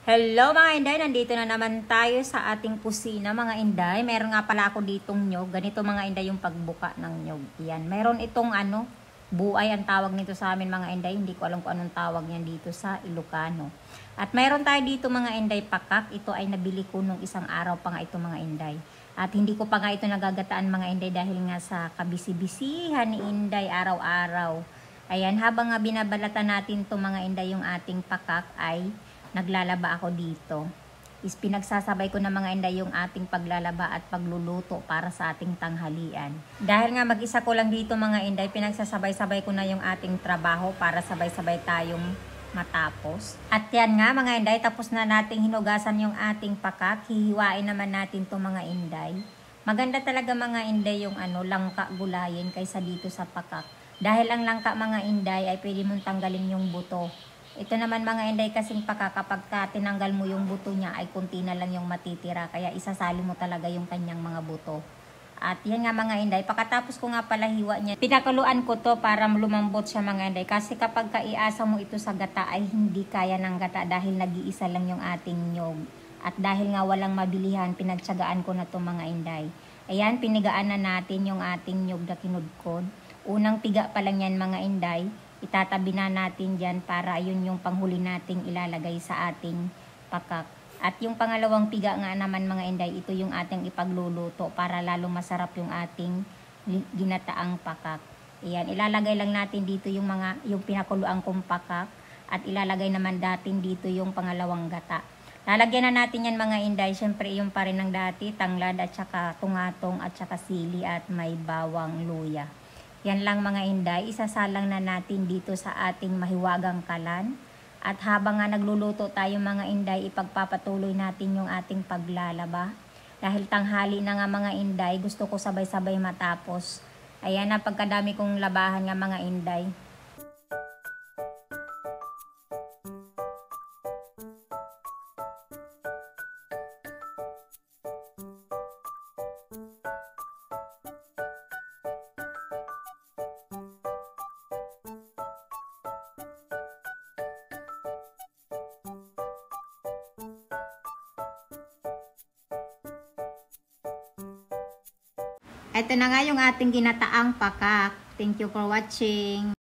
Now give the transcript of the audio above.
Hello mga inday, nandito na naman tayo sa ating kusina mga inday. Meron nga pala ako ditong nyog. Ganito mga inday yung pagbuka ng nyog. Yan, meron itong buay ang tawag nito sa amin mga inday. Hindi ko alam kung anong tawag niyan dito sa Ilocano. At meron tayo dito mga inday pakak. Ito ay nabili ko nung isang araw pa nga ito mga inday. At hindi ko pa nga ito nagagataan mga inday dahil nga sa kabisi-bisihan ni inday araw-araw. Ayan, habang nga binabalatan natin to mga inday yung ating pakak ay naglalaba ako dito. Pinagsasabay ko na mga inday yung ating paglalaba at pagluluto para sa ating tanghalian. Dahil nga mag-isa ko lang dito mga inday, pinagsasabay-sabay ko na yung ating trabaho para sabay-sabay tayong matapos. At yan nga mga inday, tapos na nating hinugasan yung ating pakak. Hihiwain naman natin to mga inday. Maganda talaga mga inday yung langka gulayin kaysa dito sa pakak. Dahil ang langka mga inday ay pwede mong tanggalin yung buto. Ito naman mga inday kasing paka kapag tinanggal mo yung buto niya ay kunti na lang yung matitira. Kaya isasali mo talaga yung kanyang mga buto. At yan nga mga inday, pagkatapos ko nga pala hiwa niya, pinakuluan ko to para lumambot siya mga inday. Kasi kapag kaiasa mo ito sa gata ay hindi kaya ng gata dahil nag-iisa lang yung ating nyog. At dahil nga walang mabilihan, pinagtsagaan ko na to mga inday. Ayan, pinigaan na natin yung ating nyog na kinudkod. Unang piga pa lang yan mga inday. Itatabi na natin dyan para yun yung panghuli nating ilalagay sa ating pakak. At yung pangalawang piga nga naman mga inday, ito yung ating ipagluluto para lalo masarap yung ating ginataang pakak. Ayan, ilalagay lang natin dito yung pinakuluang kong pakak at ilalagay naman natin dito yung pangalawang gata. Lalagyan na natin yan mga inday, syempre yung pa rin ng dati, tanglad at saka tungatong at saka sili at may bawang luya. Yan lang mga inday, isasalang na natin dito sa ating mahiwagang kalan. At habang nga nagluluto tayo mga inday, ipagpapatuloy natin yung ating paglalaba. Dahil tanghali na nga mga inday, gusto ko sabay-sabay matapos. Ayan na pagkadami kong labahan nga mga inday. Ito na nga yung ating ginataang pakak. Thank you for watching.